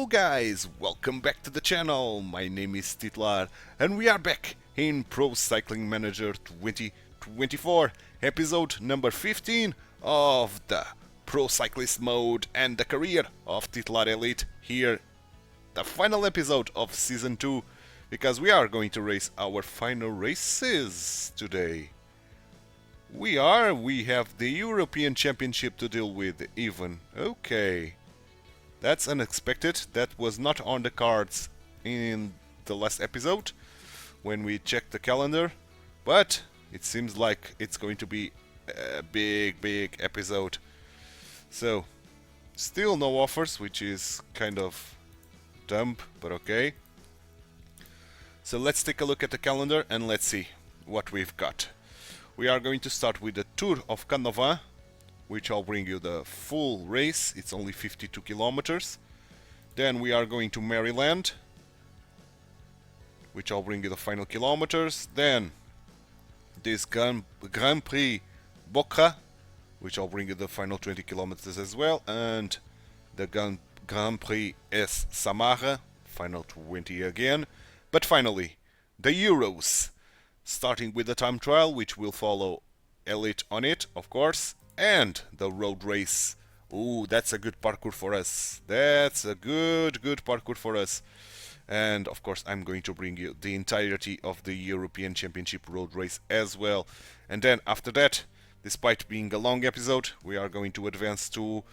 guys, welcome back to the channel. My name is Titular and we are back in Pro Cycling Manager 2024, episode number 15 of the Pro Cyclist mode and the career of TituElite here, the final episode of Season 2, because we are going to race our final races today. We have the European Championship to deal with even. Okay. That's unexpected. That was not on the cards in the last episode when we checked the calendar, but it seems like it's going to be a big episode. So, still no offers, which is kind of dumb, but okay. So let's take a look at the calendar and let's see what we've got. We are going to start with the Tour of Kova, which I'll bring you the full race. It's only 52 kilometers. Then we are going to Maryland, which I'll bring you the final kilometers. Then this Grand Prix Bokra, which I'll bring you the final 20 kilometers as well. And the Grand Prix Samara, final 20 again. But finally, the Euros, starting with the time trial, which will follow Elite on it, of course. And the road race. Ooh, that's a good parkour for us. That's a good parkour for us. And of course, I'm going to bring you the entirety of the European Championship road race as well. And then after that, despite being a long episode, we are going to advance to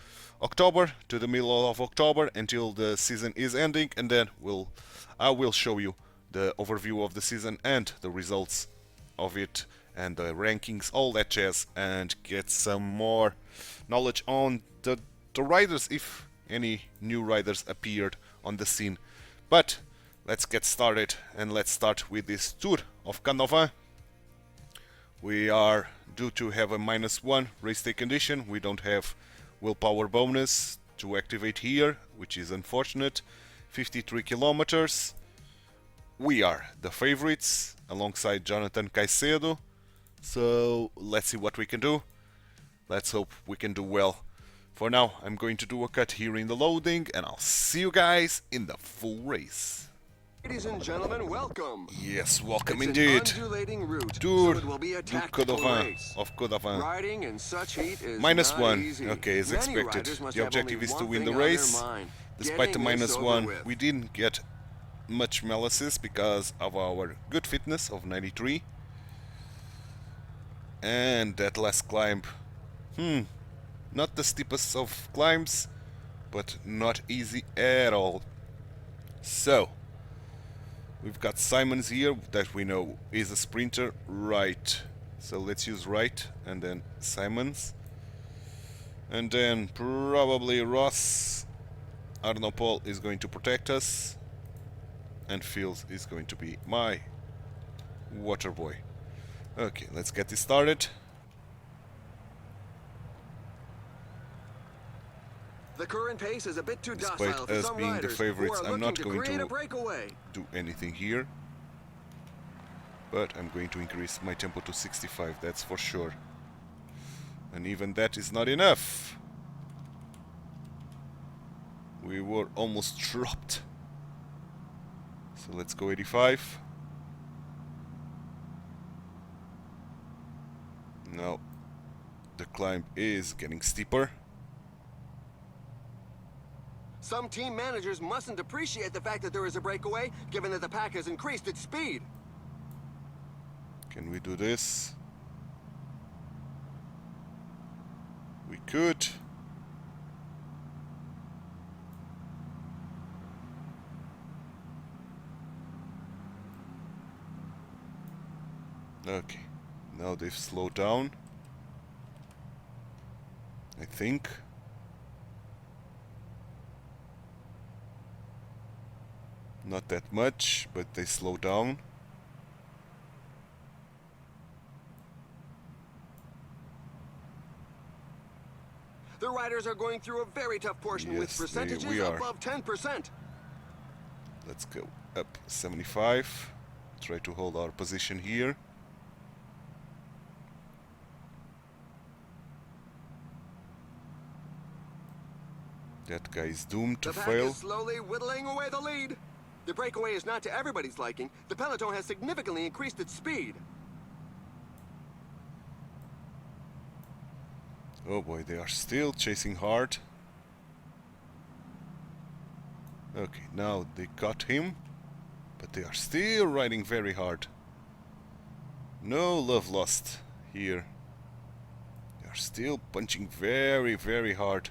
October, to the middle of October, until the season is ending. And then I will show you the overview of the season and the results of it, and the rankings, all that jazz, and get some more knowledge on the riders, if any new riders appeared on the scene. But let's get started, and let's start with this Tour of Kova. We are due to have a -1 race day condition. We don't have willpower bonus to activate here, which is unfortunate. 53 kilometers. We are the favorites alongside Jonathan Caicedo. So let's see what we can do. Let's hope we can do well. For now, I'm going to do a cut here in the loading, and I'll see you guys in the full race. Ladies and gentlemen, welcome. Yes, welcome It's indeed. An undulating route, Tour so it will be a du tactical Kova race. of Kova. Riding in such heat is -1. not easy. Okay, as Many expected. riders must The have objective only is to one win the thing on their race. mind, Despite the getting this over -1, with. we didn't get much molasses because of our good fitness of 93. And that last climb, not the steepest of climbs, but not easy at all. So, we've got Simons here that we know is a sprinter, right? So let's use right and then Simons. And then probably Ross. Arnopol is going to protect us. And Fields is going to be my water boy. Okay, let's get this started. The current pace is a bit too Despite docile for us some being the riders favorites, who are I'm not looking going create a to breakaway. do anything here. But I'm going to increase my tempo to 65, that's for sure. And even that is not enough. We were almost dropped. So let's go 85. Now the climb is getting steeper. Some team managers mustn't appreciate the fact that there is a breakaway, given that the pack has increased its speed. Can we do this? We could. Okay, now they've slowed down, I think. Not that much, but they slow down. The riders are going through a very tough portion with Yes, percentages we are. above 10%. Let's go up 75. Try to hold our position here. That guy is doomed to The pack fail. is slowly whittling away the lead. The breakaway is not to everybody's liking. The peloton has significantly increased its speed. Oh boy, they are still chasing hard. Okay, now they got him, but they are still riding very hard. No love lost here. They are still punching very, very hard.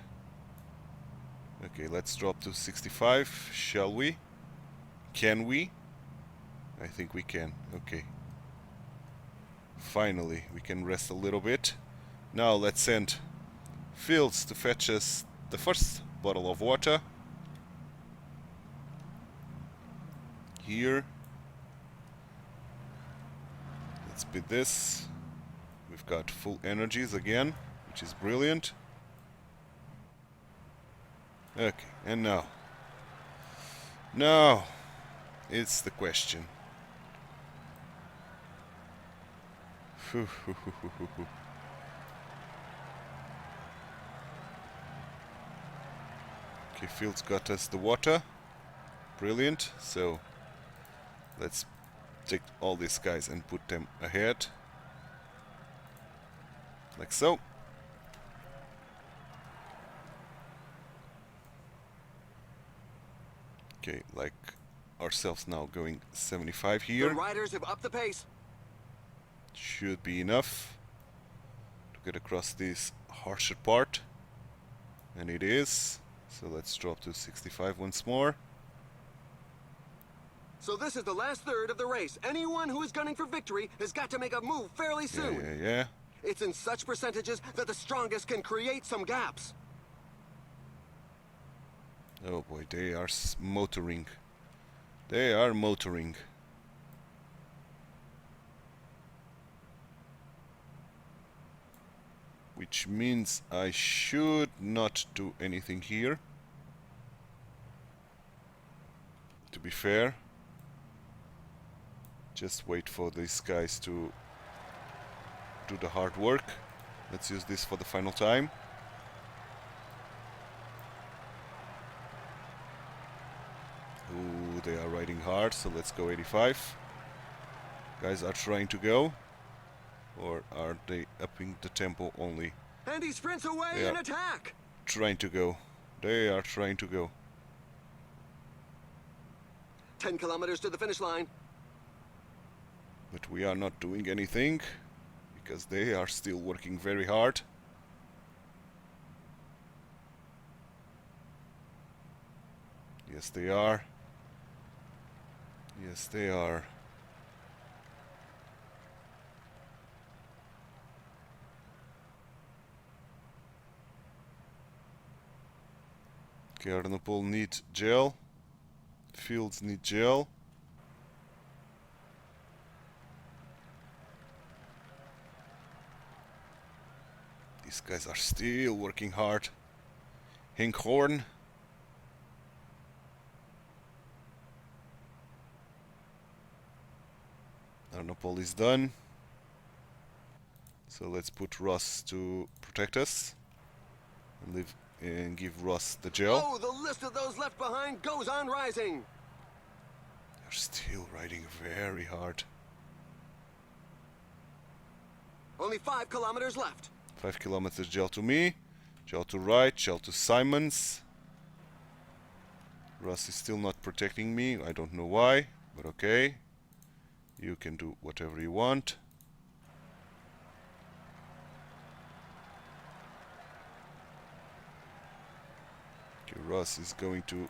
Okay, let's drop to 65, shall we? Can we? I think we can. Okay. Finally, we can rest a little bit. Now let's send Fields to fetch us the first bottle of water. Here. Let's beat this. We've got full energies again, which is brilliant. Okay, and now. Now, it's the question. Okay, Fields got us the water. Brilliant. So, let's take all these guys and put them ahead. Like so. Okay, like ourselves now going 75 here. The riders have upped the pace. Should be enough to get across this harsher part. And it is. So let's drop to 65 once more. So this is the last third of the race. Anyone who is gunning for victory has got to make a move fairly soon. Yeah. It's in such percentages that the strongest can create some gaps. Oh boy, they are motoring. They are motoring. Which means I should not do anything here. To be fair. Just wait for these guys to do the hard work. Let's use this for the final time. Ooh, they are riding hard, so let's go 85. Guys are trying to go. Or are they upping the tempo only? And he sprints away in attack. Trying to go. They are trying to go. 10 kilometers to the finish line. But we are not doing anything because they are still working very hard. Yes, they are. Yes, they are. Okay, Arnopol need gel. Fields need gel. These guys are still working hard. Hinkhorn. Arnopol is done. So let's put Ross to protect us. And give Ross the gel. Oh, the list of those left behind goes on rising. They're still riding very hard. Only 5 kilometers left. 5 kilometers gel to me. Gel to Wright. Gel to Simons. Ross is still not protecting me. I don't know why, but okay. You can do whatever you want. Okay, Ross is going to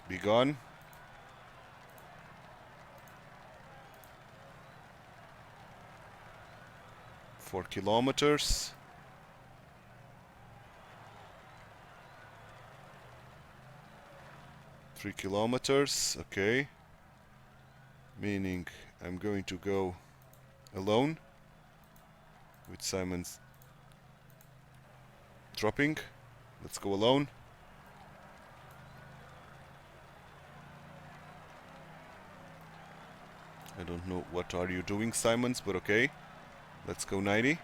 be gone. Four kilometers. Three kilometers, okay. Meaning I'm going to go alone with Simons dropping. Let's go alone. I don't know what are you doing, Simons, but okay. Let's go 90.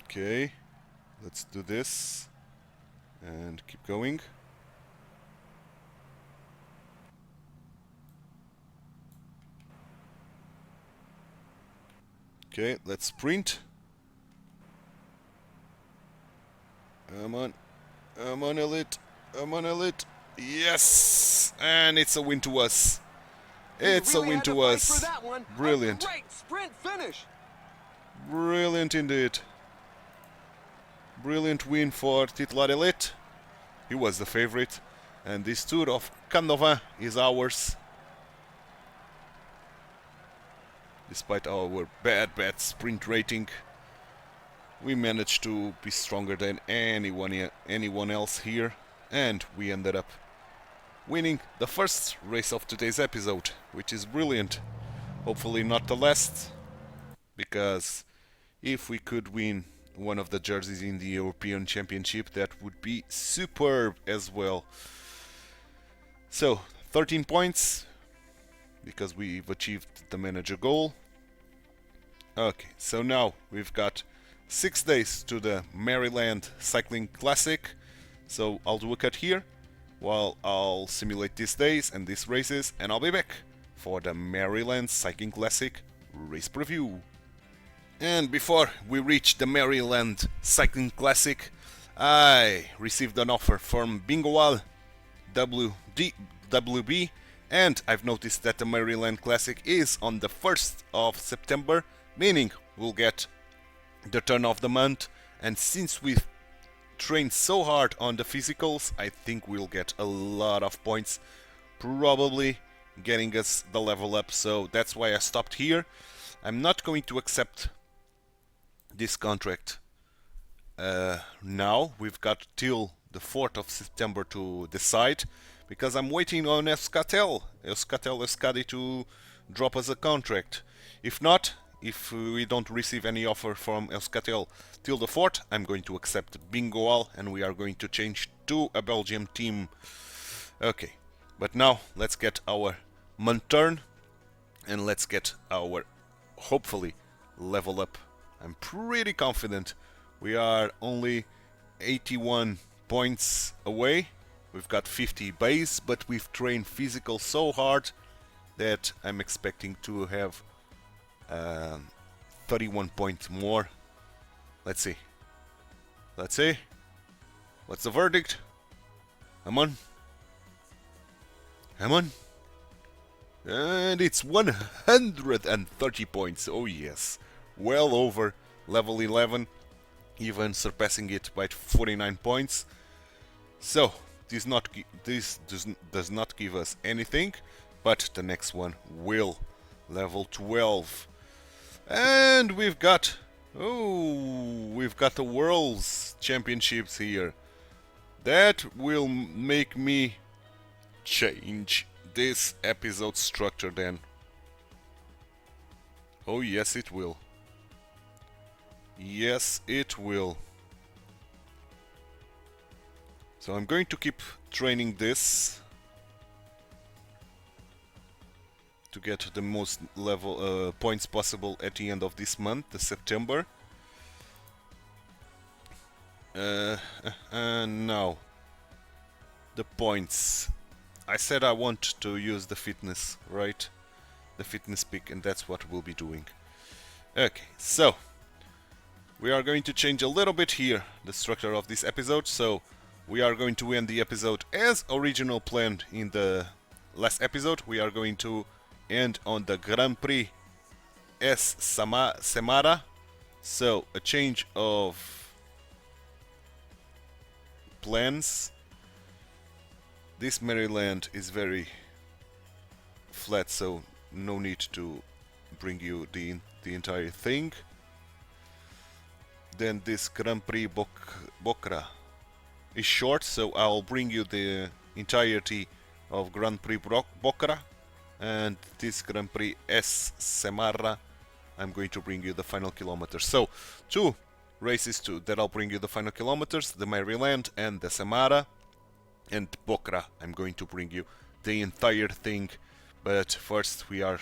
Okay, let's do this and keep going. Okay, let's sprint. Come on, Elite, Elite. Yes, and it's a win to us. It's a win to us. Brilliant. A great sprint finish. Brilliant indeed. Brilliant win for TituElite. He was the favorite, and this tour of Kova is ours. Despite our bad sprint rating, we managed to be stronger than anyone else here, and we ended up winning the first race of today's episode, which is brilliant. Hopefully not the last, because if we could win one of the jerseys in the European Championship, that would be superb as well. So 13 points, because we've achieved the manager goal. Okay, so now we've got 6 days to the Maryland Cycling Classic. So I'll do a cut here while I'll simulate these days and these races, and I'll be back for the Maryland Cycling Classic race preview. And before we reach the Maryland Cycling Classic, I received an offer from Bingoal WB, and I've noticed that the Maryland Classic is on the 1st of September, meaning we'll get the turn of the month, and since we've trained so hard on the physicals, I think we'll get a lot of points, probably getting us the level up, so that's why I stopped here. I'm not going to accept this contract now. We've got till the 4th of September to decide, because I'm waiting on Euskatel to drop us a contract. If not, if we don't receive any offer from Euskatel till the 4th, I'm going to accept Bingoal, and we are going to change to a Belgium team. Okay, but now let's get our month turn, and let's get our, hopefully, level up. I'm pretty confident. We are only 81 points away. We've got 50 base, but we've trained physical so hard that I'm expecting to have 31 points more. Let's see. Let's see. What's the verdict? Come on. Come on. And it's 130 points. Oh yes. Well over level 11, even surpassing it by 49 points. So this does not give us anything, but the next one will. Level 12, and we've got the World's Championships here. That will make me change this episode structure then. Oh yes, it will. Yes, it will. So I'm going to keep training this to get the most level points possible at the end of this month, the September. And now the points. I said I want to use the fitness, right? The fitness pick, and that's what we'll be doing. Okay, so we are going to change a little bit here the structure of this episode. So we are going to end the episode as original planned in the last episode. We are going to end on the Grand Prix Samara. So a change of plans. This Maryland is very flat, so no need to bring you the entire thing. Then this Grand Prix Bokra is short, so I'll bring you the entirety of Grand Prix Bokra. And this Grand Prix Samara, I'm going to bring you the final kilometers. So 2 races that I'll bring you the final kilometers, the Maryland and the Samara. And Bokra, I'm going to bring you the entire thing. But first we are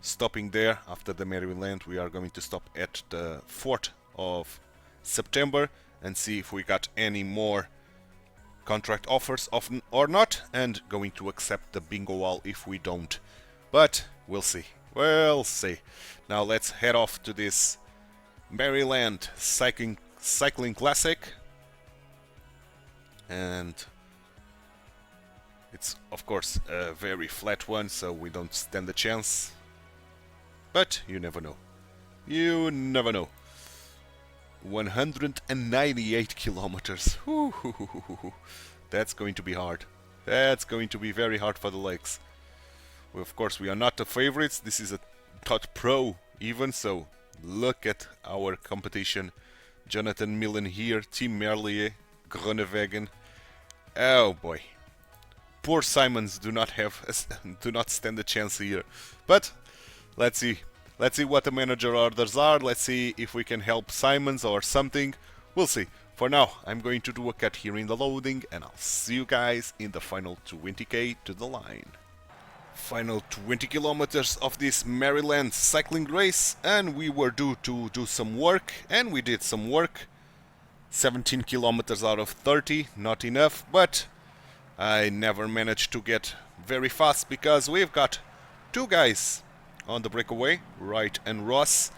stopping there. After the Maryland, we are going to stop at the 4th of September and see if we got any more contract offers or not, and going to accept the bingo wall if we don't. But we'll see. We'll see. Now let's head off to this Maryland cycling classic, and it's of course a very flat one, so we don't stand a chance. But you never know. You never know. 198 kilometers. That's going to be hard. That's going to be very hard for the legs. Well, of course, we are not the favorites. This is a top pro even, so look at our competition. Jonathan Millen here, Tim Merlier, Groenewegen. Oh boy. Poor Simons do not stand a chance here. But let's see. Let's see what the manager orders are. Let's see if we can help Simons or something. We'll see. For now, I'm going to do a cut here in the loading, and I'll see you guys in the final 20k to the line. Final 20 kilometers of this Maryland cycling race, and we were due to do some work, and we did some work. 17 kilometers out of 30, not enough, but I never managed to get very fast because we've got two guys on the breakaway, Wright and Ross,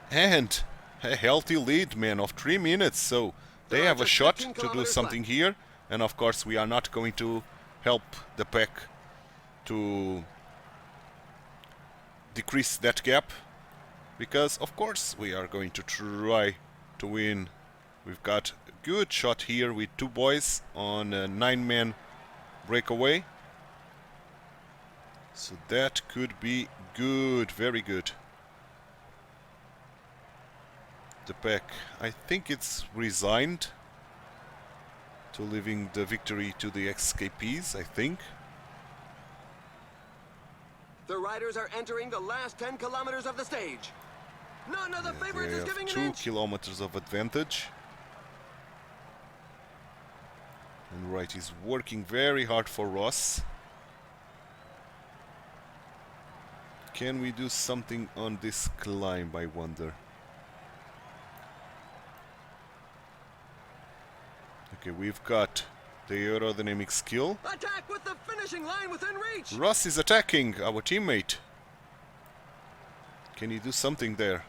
and a healthy lead, man, of 3 minutes, so they have a shot to do something here, and of course we are not going to help the pack to decrease that gap, because of course we are going to try to win. We've got a good shot here with two boys on a 9-man breakaway, so that could be good, very good. The pack, I think it's resigned to leaving the victory to the escapees, I think. The riders are entering the last 10 kilometers of the stage. None of the favorites is giving an 2 inch. kilometers of advantage. And Wright is working very hard for Ross. Can we do something on this climb, I wonder? Okay, we've got the aerodynamic skill. Attack with the finishing line within reach. Ross is attacking our teammate. Can he do something there?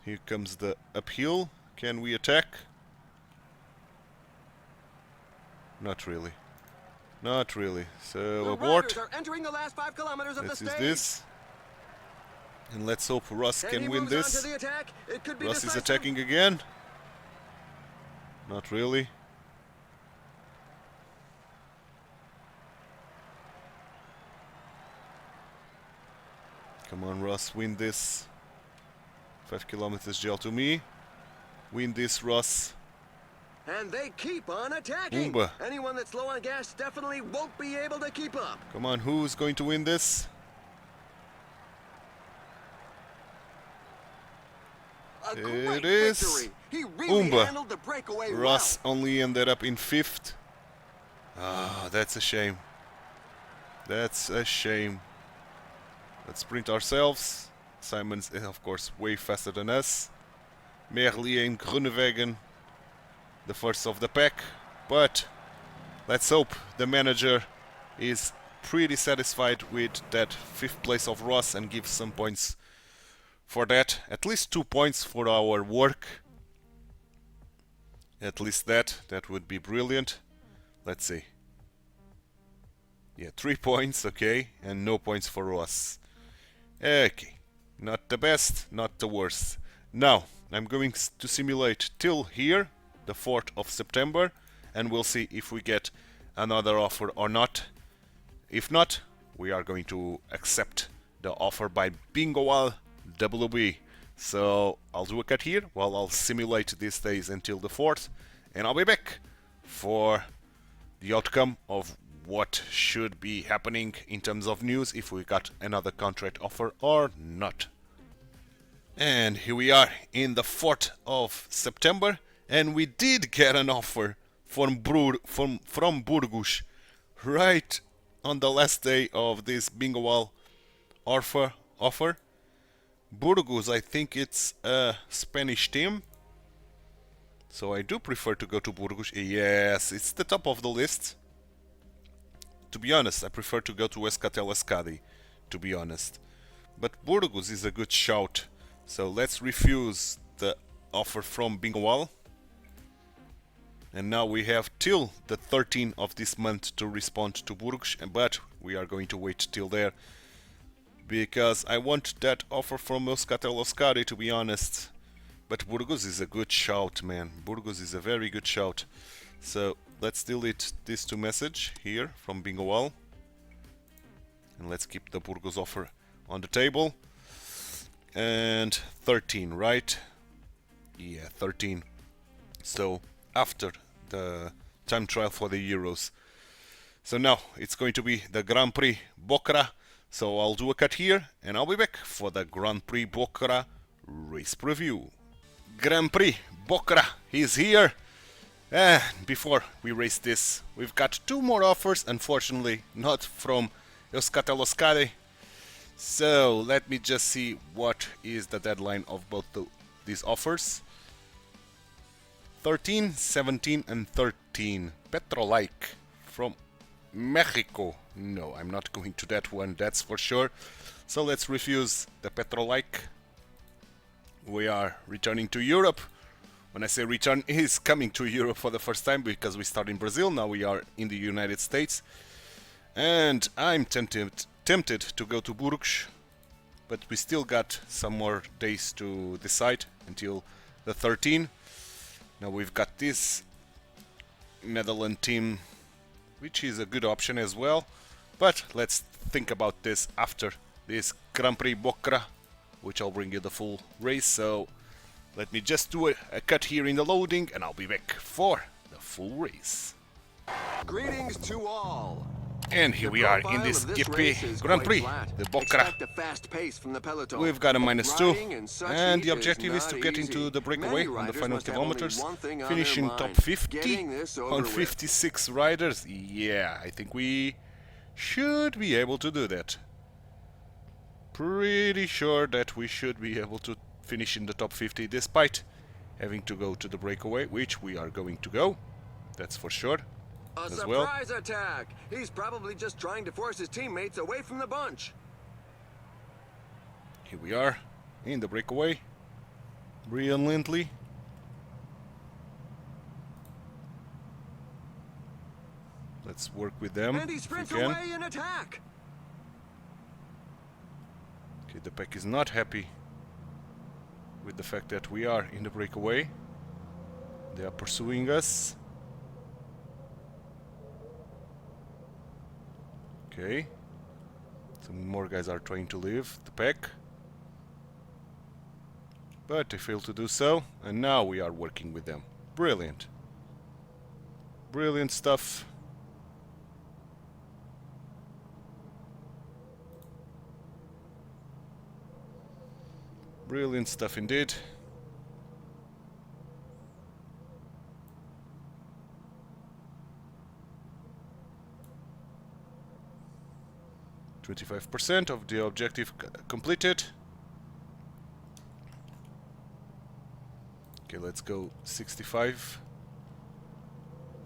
Here comes the uphill. Can we attack? Not really. Not really. So The abort. riders are entering the last 5 kilometers of Let's the use stage. this. And let's hope Ross And can he win moves on this. to the attack. It could be Ross is decisive. attacking again. Not really. Come on, Ross, win this. 5 kilometers gel to me. Win this, Ross. And they keep on attacking. Umba. Anyone that's low on gas definitely won't be able to keep up. Come on, who's going to win this? A It great is victory. He really Umba. handled the breakaway Ross only ended up in 5th. Ah, that's a shame. That's a shame. Let's sprint ourselves. Simon's, of course, way faster than us. Merlier and Groenewegen, the first of the pack. But let's hope the manager is pretty satisfied with that 5th place of Ross and gives some points for that. At least 2 points for our work. At least that would be brilliant. Let's see. Yeah, 3 points, okay, and no points for Ross. Okay, not the best, not the worst. Now, I'm going to simulate till here, the 4th of September, and we'll see if we get another offer or not. If not, we are going to accept the offer by Bingoal WB. So I'll do a cut here while I'll simulate these days until the 4th, and I'll be back for the outcome of what should be happening in terms of news, if we got another contract offer or not. And here we are in the 4th of September, and we did get an offer from Burgos right on the last day of this Bingoal offer. Burgos, I think it's a Spanish team, so I do prefer to go to Burgos. Yes, it's the top of the list. To be honest, I prefer to go to Escatelescadi, to be honest. But Burgos is a good shout, so let's refuse the offer from Bingoal. And now we have till the 13th of this month to respond to Burgos, but we are going to wait till there, because I want that offer from Escatelescadi, to be honest. But Burgos is a good shout, man. Burgos is a very good shout. So let's delete these two messages here from Bingoal. And let's keep the Burgos offer on the table. And 13, right? Yeah, 13. So after the time trial for the Euros. So now it's going to be the Grand Prix Bokra. So I'll do a cut here and I'll be back for the Grand Prix Bokra race preview. Grand Prix Bokra is here. And before we race this, we've got two more offers, unfortunately not from Escatelescadi. So let me just see what is the deadline of both these offers. 13, 17 and 13. TituElite from Mexico. No, I'm not going to that one, that's for sure. So let's refuse the TituElite. We are returning to Europe. When I say return, he's coming to Europe for the first time because we started in Brazil, now we are in the United States. And I'm tempted to go to Burgos, but we still got some more days to decide until the 13th. Now we've got this Netherlands team, which is a good option as well, but let's think about this after this Grand Prix Bokra, which I'll bring you the full race. So let me just do a cut here in the loading and I'll be back for the full race. Greetings to all. And here we are in this EP Grand Prix, the Bokra. We've got a -2, and the objective is to get into the breakaway on the final kilometers, finishing top 50 on 56 riders. Yeah, I think we should be able to do that. Pretty sure that we should be able to finish in the top 50 despite having to go to the breakaway, which we are going to go, that's for sure. A surprise attack! He's probably just trying to force his teammates away from the bunch. Here we are in the breakaway. Brilliantly. Let's work with them. And he sprints away in attack. Okay, the pack is not happy with the fact that we are in the breakaway. They are pursuing us. Okay, some more guys are trying to leave the pack, but they failed to do so, and now we are working with them. Brilliant. Brilliant stuff. Brilliant stuff indeed. %25% of the objective completed. Okay, let's go 65.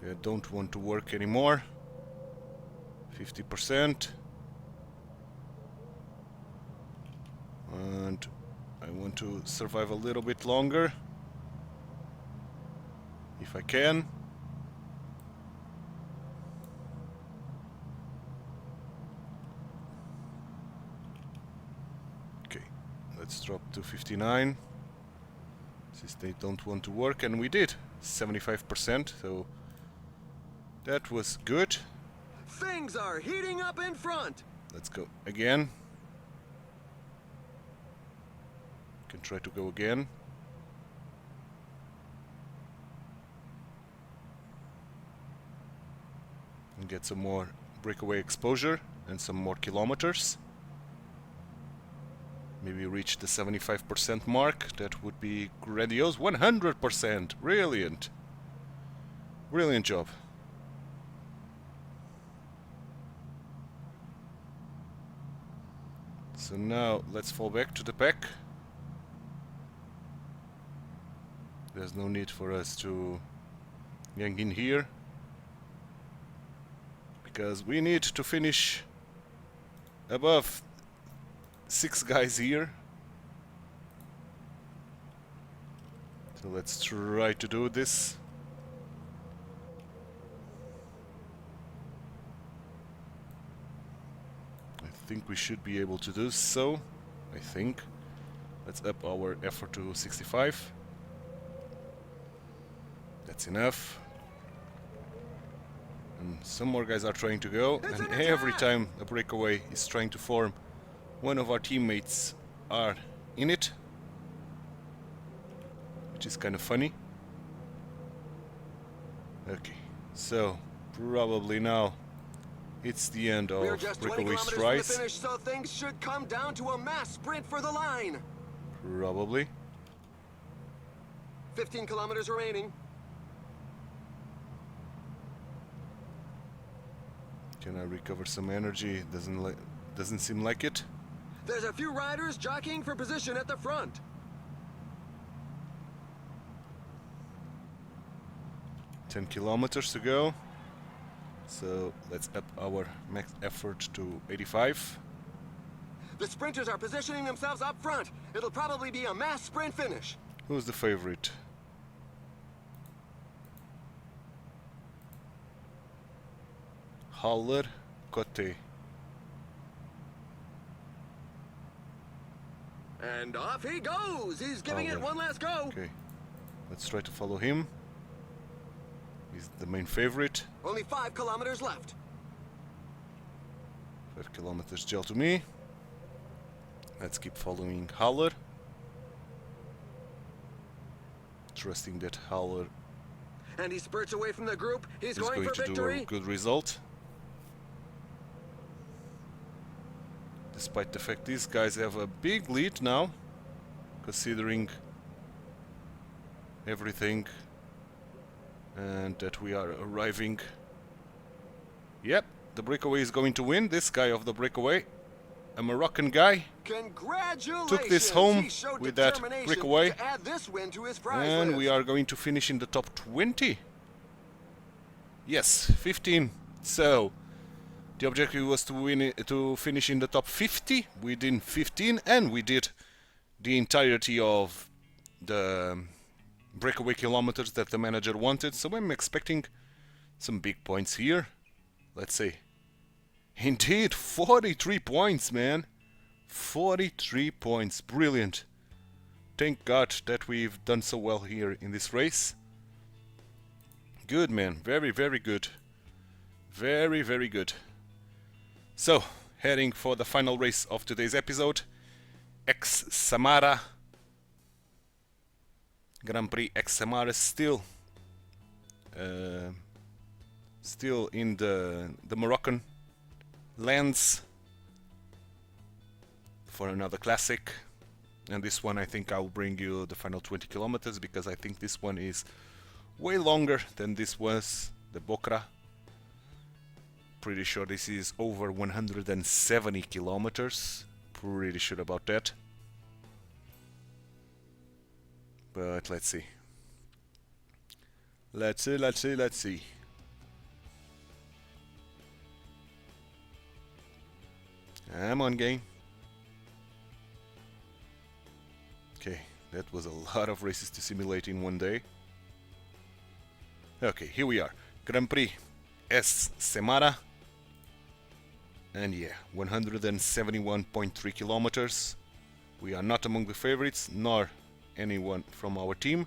I don't want to work anymore. 50%. And I want to survive a little bit longer, if I can. Okay, let's drop to 59, since they don't want to work, and we did 75%, so that was good. Things are heating up in front. Let's go again. Can try to go again. And get some more breakaway exposure and some more kilometers. Maybe reach the 75% mark. That would be grandiose. 100%. Brilliant. Brilliant job. So now let's fall back to the pack. There's no need for us to gang in here, because we need to finish above 6 guys here. So let's try to do this. I think we should be able to do so. I think. Let's up our effort to 65. That's enough. And some more guys are trying to go, and every time a breakaway is trying to form, one of our teammates are in it, which is kind of funny. Okay, so probably now it's the end of We're just 20 breakaway kilometers from the strides. finish, so things should come down to a mass sprint for the line. Probably. 15 kilometers remaining. Can I recover some energy? Doesn't seem like it. There's a few riders jockeying for position at the front. Ten kilometers to go. So let's up our max effort to 85. The sprinters are positioning themselves up front. It'll probably be a mass sprint finish. Who's the favorite? Haller, Cote. And off he goes. He's giving it one last go. Okay, let's try to follow him. He's the main favorite. Only 5 kilometers left. 5 kilometers gel to me. Let's keep following Haller. Trusting that Haller And he spurts away from the group. He's is going going for to do a victory. good result. Despite the fact these guys have a big lead now, considering everything, and that we are arriving. Yep, the breakaway is going to win. This guy of the breakaway, a Moroccan guy, Congratulations! took this home He showed with that determination breakaway, to add this win to his prize and list. we are going to finish in the top 20. Yes, 15. So the objective was to win to finish in the top 50. We did 15, and we did the entirety of the breakaway kilometers that the manager wanted. So I'm expecting some big points here. Let's see. Indeed, 43 points, man. 43 points. Brilliant. Thank God that we've done so well here in this race. Good, man. Very, very good. Very, very good. So, heading for the final race of today's episode. Samara. Grand Prix Samara still in the Moroccan lands for another classic. And this one I think I'll bring you the final 20 kilometers, because I think this one is way longer than this was, the Bokra. Pretty sure this is over 170 kilometers. Pretty sure about that. But let's see. Let's see. I'm on game. Okay, that was a lot of races to simulate in one day. Okay, here we are. Grand Prix Samara. And yeah, 171.3 kilometers. We are not among the favorites, nor anyone from our team.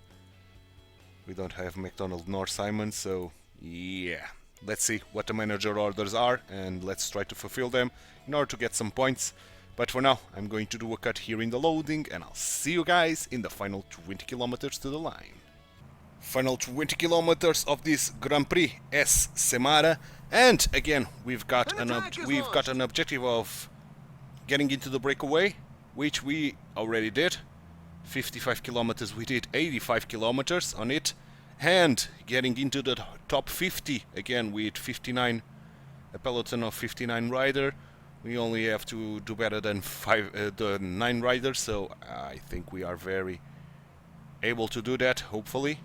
We don't have McDonald nor Simon, so yeah. Let's see what the manager orders are, and let's try to fulfill them in order to get some points. But for now, I'm going to do a cut here in the loading, and I'll see you guys in the final 20 kilometers to the line. Final 20 kilometers of this Grand Prix Samara, and again we've got an objective of getting into the breakaway, which we already did. 55 kilometers, we did 85 kilometers on it, and getting into the top 50 again with 59, a peloton of 59 rider. We only have to do better than the 9 riders, so I think we are very able to do that, hopefully.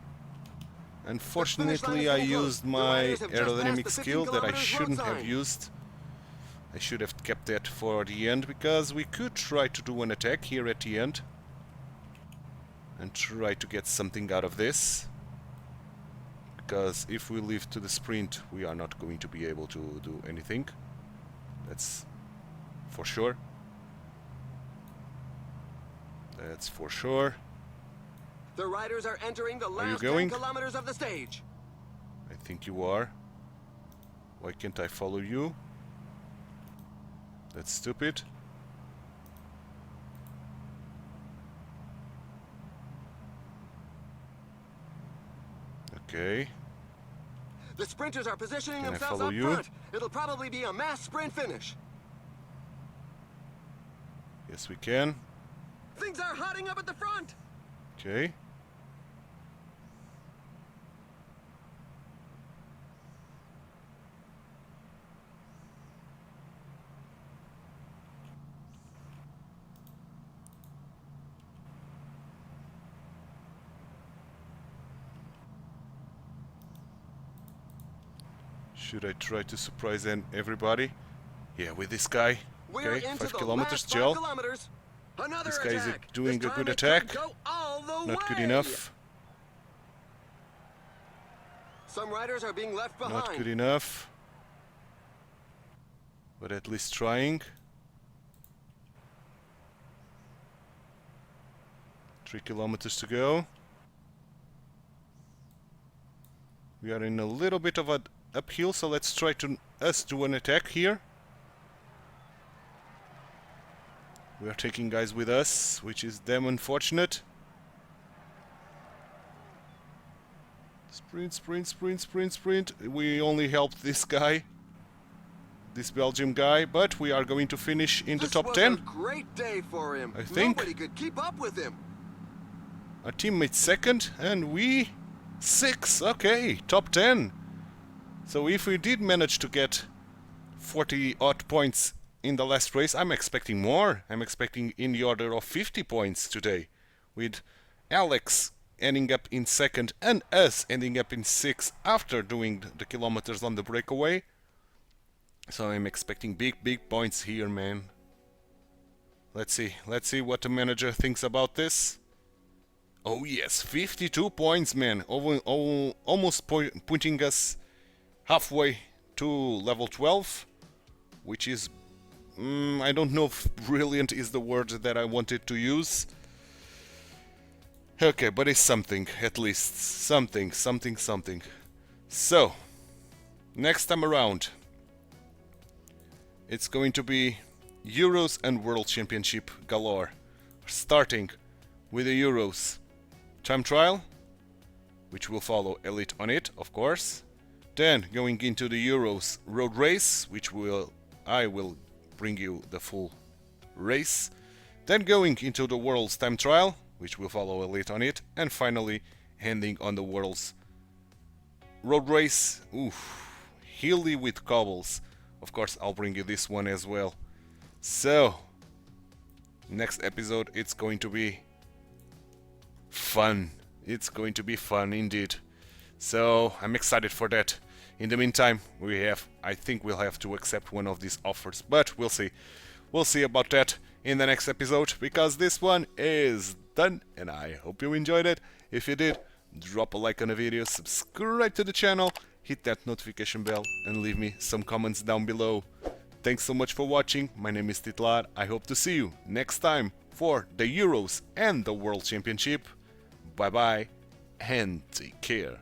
Unfortunately, I used my aerodynamic skill that I shouldn't have used. I should have kept that for the end, because we could try to do an attack here at the end and try to get something out of this. Because if we leave to the sprint, we are not going to be able to do anything. That's for sure. That's for sure. The riders are entering the last 10 kilometers of the stage. I think you are. Why can't I follow you? That's stupid. Okay. The sprinters are positioning themselves up front. It'll probably be a mass sprint finish. Yes, we can. Things are hotting up at the front. Okay. Should I try to surprise everybody? Yeah, with this guy. Okay, 5 kilometers, gel. This guy is doing a good attack. Not good enough. Some riders are being left behind. Not good enough. But at least trying. 3 kilometers to go. We are in a little bit of an uphill, so let's try to do an attack here. We are taking guys with us, which is damn unfortunate. Sprint, sprint, sprint, sprint, sprint. We only helped this guy, this Belgium guy, but we are going to finish in the top 10. This was a great day for him. I think. Nobody could keep up with him. Our teammate second, and we 6. Okay, top 10. So if we did manage to get 40 odd points in the last race, I'm expecting more. I'm expecting in the order of 50 points today, with Alex ending up in second and us ending up in 6th after doing the kilometers on the breakaway. So I'm expecting big points here, man. Let's see what the manager thinks about this. Oh yes, 52 points, man. Almost putting us halfway to level 12, which is, I don't know if brilliant is the word that I wanted to use. Okay, but it's something, at least. Something. So, next time around, it's going to be Euros and World Championship galore. Starting with the Euros time trial, which will follow Elite on it, of course. Then going into the Euros road race, which I will bring you the full race. Then going into the World's time trial, which will follow Elite on it. And finally ending on the World's road race. Oof, hilly with cobbles. Of course, I'll bring you this one as well. So, next episode, it's going to be fun. It's going to be fun indeed. So, I'm excited for that. In the meantime, I think we'll have to accept one of these offers, but we'll see. We'll see about that in the next episode, because this one is done, and I hope you enjoyed it. If you did, drop a like on the video, subscribe to the channel, hit that notification bell, and leave me some comments down below. Thanks so much for watching. My name is Titular. I hope to see you next time for the Euros and the World Championship. Bye bye, and take care.